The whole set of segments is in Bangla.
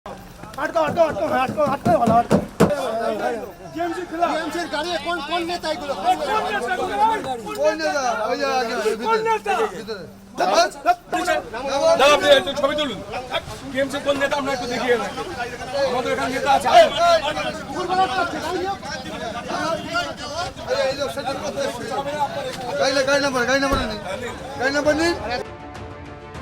ছবি তুলুন কোন নেতা আমরা একটু দেখিয়ে আমাদের এখানে নেতা আছে।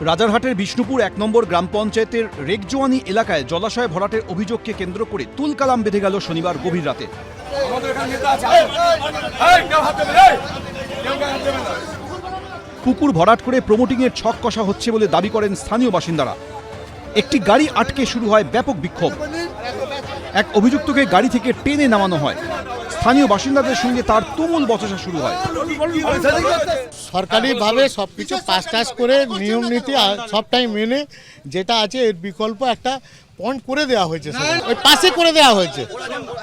রাজারহাটের বিষ্ণুপুর ১ নম্বর গ্রাম পঞ্চায়েতের রেগজোয়ানি এলাকায় জলাশয় ভরাটের অভিযোগকে কেন্দ্র করে তুলকালাম বেঁধে গেল শনিবার গভীর রাতে। পুকুর ভরাট করে প্রমোটিংয়ের ছক কষা হচ্ছে বলে দাবি করেন স্থানীয় বাসিন্দারা। একটি গাড়ি আটকে শুরু হয় ব্যাপক বিক্ষোভ। এক অভিযুক্তকে গাড়ি থেকে টেনে নামানো হয়। স্থানীয় বাসিন্দাদের সঙ্গে তার তুমুল বচসা শুরু হয়। সরকারিভাবে সবকিছু পাস টাস করে নিয়ম নীতি সবটাই মেনে যেটা আছে এর বিকল্প একটা পয়েন্ট করে দেওয়া হয়েছে, ওই পাশে করে দেওয়া হয়েছে।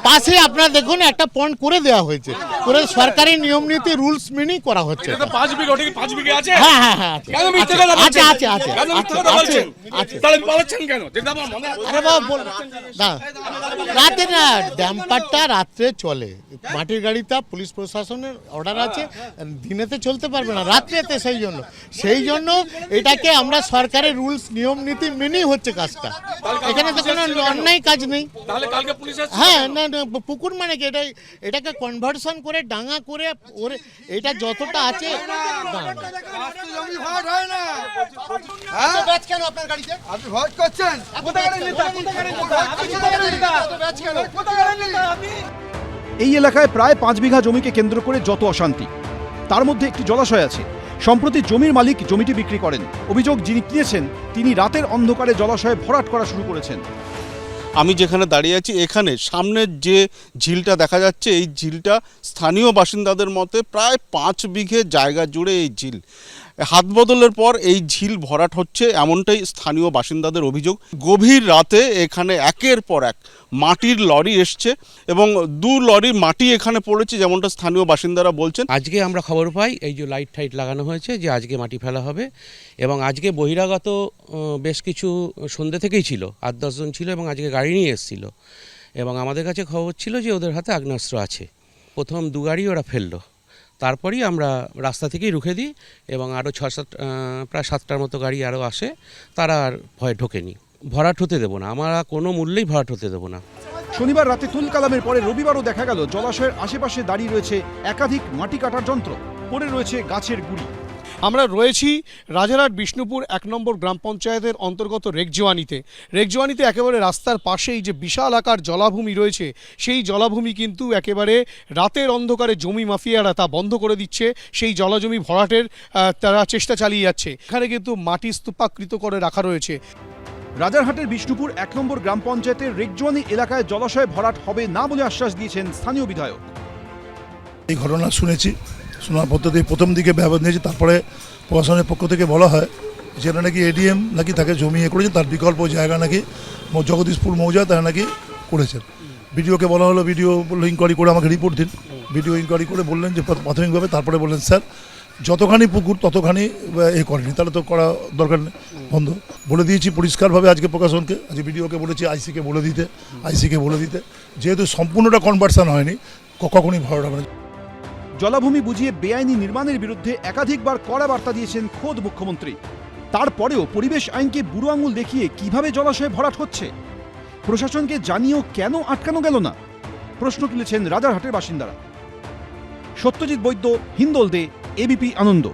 পাশে আপনারা দেখুন একটা পয়েন্ট করে দেওয়া হয়েছে, করে সরকারি নিয়ম নীতি রুলস মেনেই করা হচ্ছে। হ্যাঁ হ্যাঁ হ্যাঁ আছে আছে আছে আছে। আরে বাবা না, রাতে না ড্যাম্পারটা রাত্রে চলে, মাটির গাড়িটা পুলিশ প্রশাসনের অর্ডার আছে, দিনেতে চলতে পারবে না, রাত্রেতে। সেই জন্য এটাকে আমরা সরকারের রুলস নিয়ম নীতি মেনেই হচ্ছে কাজটা। এখানে তো কোনো অন্যায় কাজ নেই। হ্যাঁ না পুকুর মানে কি এটাকে কনভার্সন করে ডাঙা করে ওরে এটা যতটা আছে। এই এলাকায় প্রায় 5 বিঘা জমিকে কেন্দ্র করে যত অশান্তি, তার মধ্যে একটি জলাশয় আছে। সম্প্রতি জমির মালিক জমিটি বিক্রি করেন। অভিযোগ, যিনি কিনেছেন তিনি রাতের অন্ধকারে জলাশয়ে ভরাট করা শুরু করেছেন। আমি যেখানে দাঁড়িয়ে আছি এখানে সামনের যে ঝিলটা দেখা যাচ্ছে, এই ঝিলটা স্থানীয় বাসিন্দাদের মতে প্রায় 5 বিঘে জায়গা জুড়ে এই ঝিল। হাত বদলের পর এই ঝিল ভরাট হচ্ছে, এমনটাই স্থানীয় বাসিন্দাদের অভিযোগ। গভীর রাতে এখানে একের পর এক মাটির লরি এসছে এবং 2 লরি মাটি এখানে পড়েছে, যেমনটা স্থানীয় বাসিন্দারা বলছেন। আজকে আমরা খবর পাই এই যে লাইট টাইট লাগানো হয়েছে যে আজকে মাটি ফেলা হবে, এবং আজকে বহিরাগত বেশ কিছু সন্ধ্যে থেকেই ছিল, 8-10 জন ছিল এবং আজকে গাড়ি নিয়ে এসেছিল, এবং আমাদের কাছে খবর ছিল যে ওদের হাতে আগ্নেয়াস্ত্র আছে। প্রথম 2 গাড়ি ওরা ফেললো, তারপরেই আমরা রাস্তা থেকেই রুখে দিই এবং আরও প্রায় 7টার মতো গাড়ি আরও আসে, তারা আর ভয়ে ঢোকেনি। ভরাট হতে দেবো না, আমরা কোনো মূল্যেই ভরাট হতে দেবো না। শনিবার রাতে তুলকালামের পরে রবিবারও দেখা গেল জলাশয়ের আশেপাশে দাঁড়িয়ে রয়েছে একাধিক মাটি কাটার যন্ত্র, পড়ে রয়েছে গাছের গুঁড়ি। আমরা রয়েছি রাজারহাট বিষ্ণুপুর 1 নম্বর গ্রাম পঞ্চায়েতের অন্তর্গত রেগজোয়ানিতে একেবারে রাস্তার পাশেই যে বিশাল আকার জলাভূমি রয়েছে, সেই জলাভূমি কিন্তু একেবারে রাতের অন্ধকারে জমি মাফিয়ারা তা বন্ধ করে দিচ্ছে। সেই জলাজমি ভরাটের তারা চেষ্টা চালিয়ে যাচ্ছে। এখানে কিন্তু মাটি স্তূপাকৃত করে রাখা রয়েছে। রাজারহাটের বিষ্ণুপুর 1 নম্বর গ্রাম পঞ্চায়েতের রেগজোয়ানি এলাকায় জলাশয় ভরাট হবে না বলে আশ্বাস দিয়েছেন স্থানীয় বিধায়ক। এই ঘটনা শুনেছি, শোনার পদ্ধতি প্রথম দিকে ব্যবহার নিয়েছি, তারপরে প্রশাসনের পক্ষ থেকে বলা হয় যেটা নাকি এডিএম নাকি তাকে জমিয়ে করেছে, তার বিকল্প জায়গা নাকি জগদীশপুর মৌজায় তারা নাকি করেছেন। বিডিওকে বলা হলো, বিডিও বললো ইনকোয়ারি করে আমাকে রিপোর্ট দিন। বিডিও ইনকোয়ারি করে বললেন যে প্রাথমিকভাবে, তারপরে বললেন স্যার যতখানি পুকুর ততখানি করেনি, তাহলে তো করা দরকার নেই, বন্ধ। বলে দিয়েছি পরিষ্কারভাবে আজকে প্রশাসনকে, আজকে বিডিওকে বলেছি আইসিকে বলে দিতে, যেহেতু সম্পূর্ণটা কনভার্সন হয়নি, কখনই ভরাট হবে না। জলাভূমি বুঝিয়ে বেআইনি নির্মাণের বিরুদ্ধে একাধিকবার কড়া বার্তা দিয়েছেন খোদ মুখ্যমন্ত্রী। তারপরেও পরিবেশ আইনকে বুড়ো আঙুল দেখিয়ে কিভাবে জলাশয়ে ভরাট হচ্ছে, প্রশাসনকে জানিয়েও কেন আটকানো গেল না, প্রশ্ন তুলেছেন রাজারহাটের বাসিন্দারা। সত্যজিৎ বৈদ্য, হিন্দোল দে, এবিপি আনন্দ।